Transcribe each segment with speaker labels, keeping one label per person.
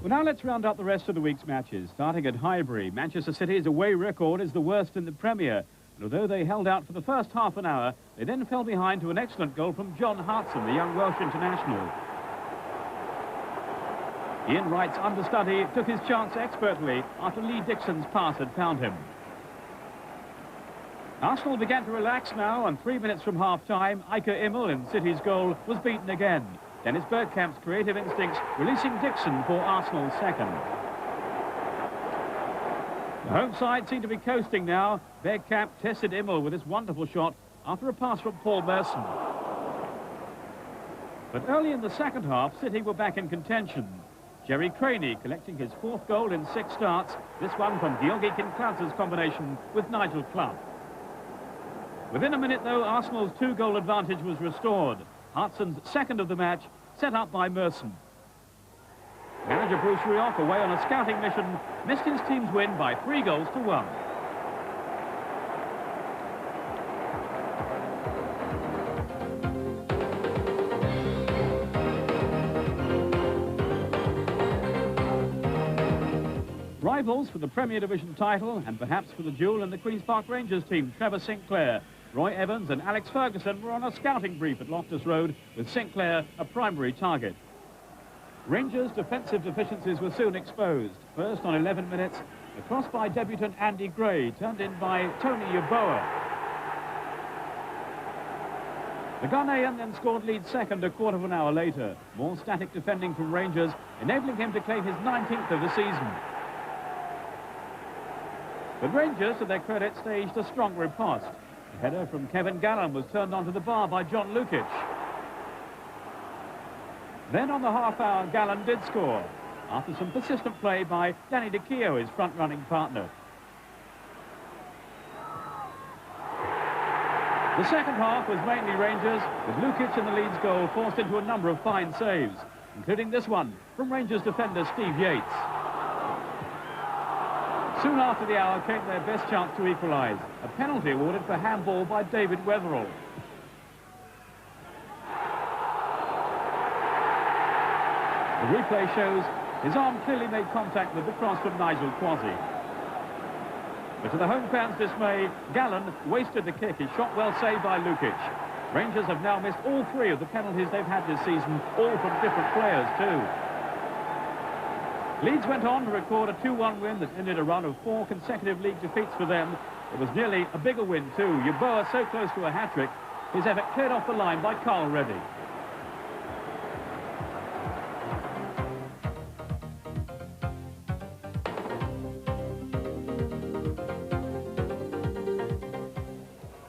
Speaker 1: Well, now let's round up the rest of the week's matches. Starting at Highbury, Manchester City's away record is the worst in the Premier. And although they held out for the first half an hour, they then fell behind to an excellent goal from John Hartson, the young Welsh international. Ian Wright's understudy took his chance expertly after Lee Dixon's pass had found him. Arsenal began to relax now, and 3 minutes from half-time, Ike Immel in City's goal was beaten again. Dennis Bergkamp's creative instincts releasing Dixon for Arsenal's second. The home side seemed to be coasting now. Bergkamp tested Immel with his wonderful shot after a pass from Paul Merson. But early in the second half, City were back in contention. Jerry Craney collecting his 4th goal in 6 starts, this one from Georgi Kinklaus's combination with Nigel Clough. Within a minute, though, Arsenal's 2-goal advantage was restored. Hartson's second of the match, set up by Merson. Manager Bruce Rioch, away on a scouting mission, missed his team's win by 3-1. Rivals for the Premier Division title, and perhaps for the duel in the Queen's Park Rangers team, Trevor Sinclair, Roy Evans and Alex Ferguson were on a scouting brief at Loftus Road, with Sinclair a primary target. Rangers' defensive deficiencies were soon exposed. First, on 11 minutes, a cross by debutant Andy Gray, turned in by Tony Yeboah. The Ghanaian then scored lead second a quarter of an hour later. More static defending from Rangers, enabling him to claim his 19th of the season. But Rangers, to their credit, staged a strong riposte. A header from Kevin Gallen was turned onto the bar by John Lukic. Then on the half-hour, Gallen did score, after some persistent play by Danny DiCchio, his front-running partner. The second half was mainly Rangers, with Lukic in the Leeds goal forced into a number of fine saves, including this one from Rangers defender Steve Yates. Soon after the hour came their best chance to equalise, a penalty awarded for handball by David Wetherall. The replay shows his arm clearly made contact with the cross from Nigel Quasi. But to the home fans' dismay, Gallen wasted the kick. His shot well saved by Lukic. Rangers have now missed all 3 of the penalties they've had this season, all from different players too. Leeds went on to record a 2-1 win that ended a run of 4 consecutive league defeats for them. It was nearly a bigger win too. Yeboah so close to a hat-trick, his effort cleared off the line by Carl Reddy.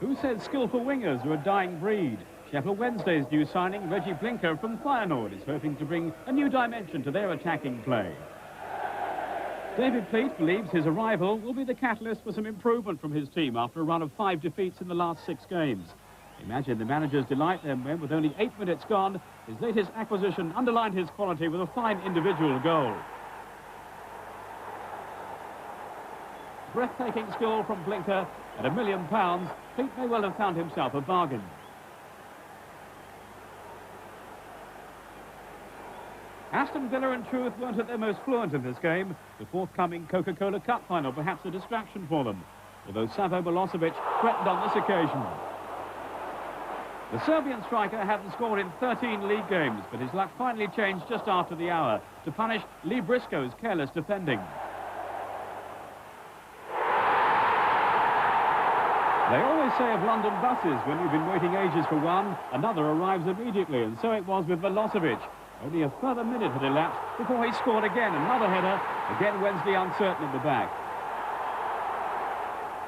Speaker 1: Who said skillful wingers are a dying breed? Sheffield Wednesday's new signing, Reggie Blinker from Feyenoord, is hoping to bring a new dimension to their attacking play. David Pleat believes his arrival will be the catalyst for some improvement from his team after a run of 5 defeats in the last 6 games. Imagine the manager's delight then when, with only 8 minutes gone, his latest acquisition underlined his quality with a fine individual goal. Breathtaking skill from Blinker at £1 million. Pleat may well have found himself a bargain. Aston Villa, in truth, weren't at their most fluent in this game. The forthcoming Coca-Cola Cup final perhaps a distraction for them, although Savo Milosevic threatened on this occasion. The Serbian striker hadn't scored in 13 league games, but his luck finally changed just after the hour to punish Lee Briscoe's careless defending. They always say of London buses, when you've been waiting ages for one, another arrives immediately, and so it was with Milosevic. Only a further minute had elapsed before he scored again, another header, again Wednesday uncertain at the back.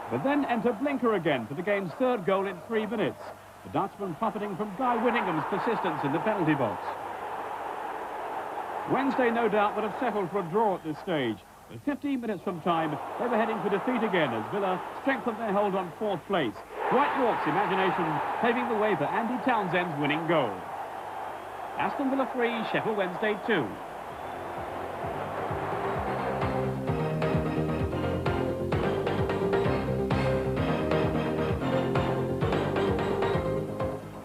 Speaker 1: But then enter Blinker again for the game's 3rd goal in 3 minutes, the Dutchman profiting from Guy Whittingham's persistence in the penalty box. Wednesday no doubt would have settled for a draw at this stage, but 15 minutes from time they were heading for defeat again as Villa strengthened their hold on 4th place. Dwight York's imagination paving the way for Andy Townsend's winning goal. Aston Villa 3, Sheffield Wednesday 2.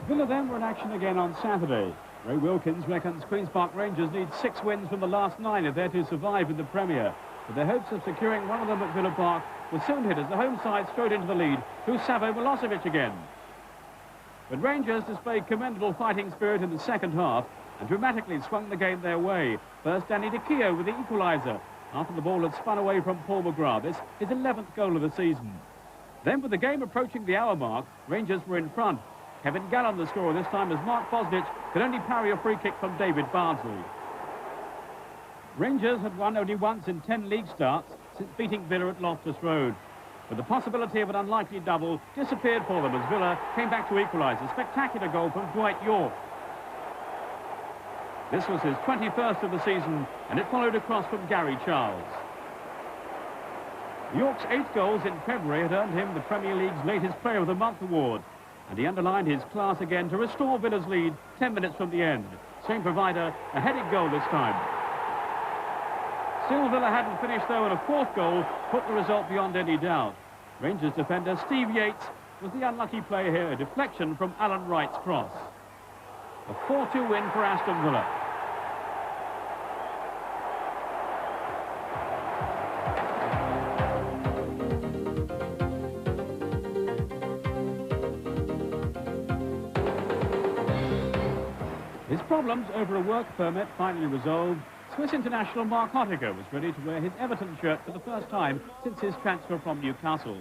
Speaker 1: Villa then were in action again on Saturday. Ray Wilkins reckons Queen's Park Rangers need 6 wins from the last 9 if they're to survive in the Premier. But their hopes of securing one of them at Villa Park were soon hit as the home side strode into the lead through Savo Milosevic again. But Rangers displayed commendable fighting spirit in the second half and dramatically swung the game their way. First, Danny DiCchio with the equaliser after the ball had spun away from Paul McGrath. This his 11th goal of the season. Then, with the game approaching the hour mark, Rangers were in front. Kevin Gallen the scorer this time as Mark Bosnich could only parry a free kick from David Bardsley. Rangers had won only once in 10 league starts since beating Villa at Loftus Road. But the possibility of an unlikely double disappeared for them as Villa came back to equalise. A spectacular goal from Dwight Yorke. This was his 21st of the season, and it followed a cross from Gary Charles. Yorke's 8 goals in February had earned him the Premier League's latest Player of the Month award, and he underlined his class again to restore Villa's lead 10 minutes from the end. Same provider, a headed goal this time. Still, Villa hadn't finished though, and a 4th goal put the result beyond any doubt. Rangers defender Steve Yates was the unlucky player here, a deflection from Alan Wright's cross. A 4-2 win for Aston Villa. His problems over a work permit finally resolved, Swiss international Mark Hottaker was ready to wear his Everton shirt for the first time since his transfer from Newcastle.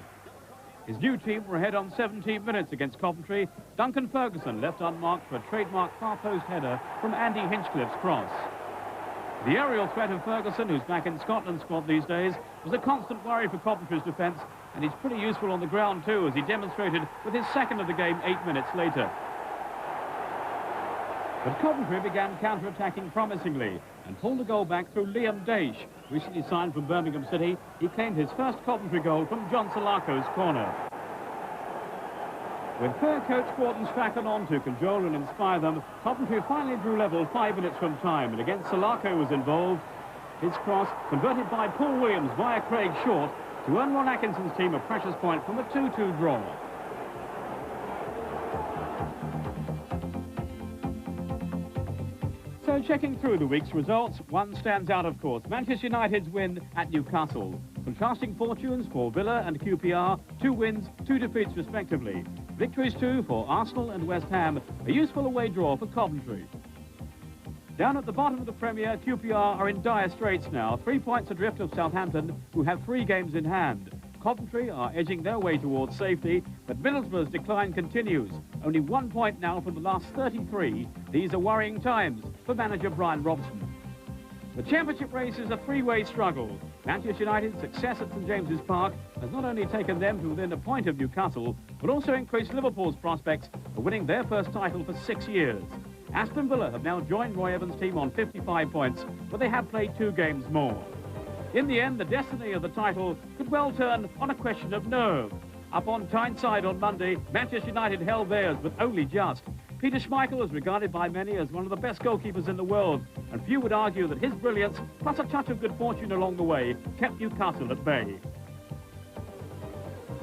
Speaker 1: His new team were ahead on 17 minutes against Coventry. Duncan Ferguson left unmarked for a trademark far post header from Andy Hinchcliffe's cross. The aerial threat of Ferguson, who's back in Scotland's squad these days, was a constant worry for Coventry's defence, and he's pretty useful on the ground too, as he demonstrated with his second of the game 8 minutes later. But Coventry began counter-attacking promisingly and pulled a goal back through Liam Daish, recently signed from Birmingham City. He claimed his first Coventry goal from John Salako's corner. With fair coach Gordon Strachan on to cajole and inspire them, Coventry finally drew level 5 minutes from time, and again Salako was involved. His cross, converted by Paul Williams via Craig Short, to earn Ron Atkinson's team a precious point from a 2-2 draw. So, checking through the week's results, one stands out, of course: Manchester United's win at Newcastle. Contrasting fortunes for Villa and QPR, 2 wins, 2 defeats respectively. Victories too for Arsenal and West Ham, a useful away draw for Coventry. Down at the bottom of the Premier, QPR are in dire straits now, 3 points adrift of Southampton, who have 3 games in hand. Coventry are edging their way towards safety, but Middlesbrough's decline continues. Only 1 point now from the last 33. These are worrying times for manager Brian Robson. The championship race is a 3-way struggle. Manchester United's success at St James's Park has not only taken them to within a point of Newcastle, but also increased Liverpool's prospects of winning their first title for 6 years. Aston Villa have now joined Roy Evans' team on 55 points, but they have played 2 games more. In the end, the destiny of the title could well turn on a question of nerve. Up on Tyneside on Monday, Manchester United held theirs, but only just. Peter Schmeichel is regarded by many as one of the best goalkeepers in the world, and few would argue that his brilliance, plus a touch of good fortune along the way, kept Newcastle at bay.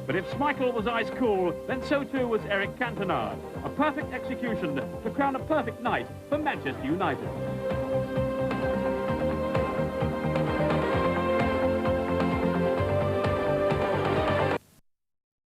Speaker 1: But if Schmeichel was ice cool, then so too was Eric Cantona. A perfect execution to crown a perfect night for Manchester United.